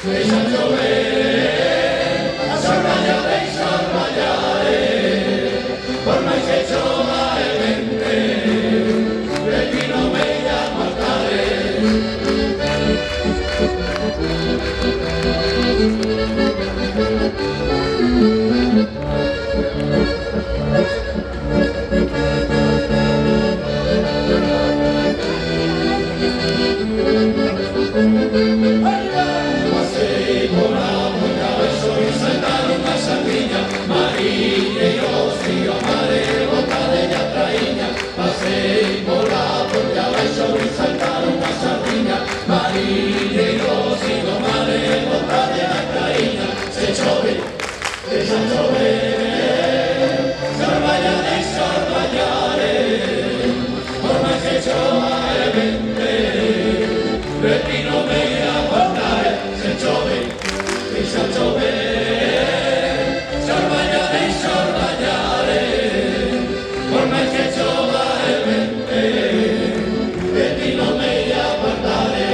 deixa chover, a sorralla deixa ballare, por máis que chova e vente, de ti non me ia apartare. Pasei pola boca beso e saltaron a sardiña, mariñeiros e o mare botadella traíña. Pasei pola boca beso e saltaron a sardiña, mariñeiros e o mare botadella traíña. Se chove, deixa chover, sorvalla deixa orvallare, por máis que chova e vente, de ti non me ia apartare. Se chove, deixa chover, sorvalla deixa orvallare, por máis que chova e vente, de ti non me ia apartare.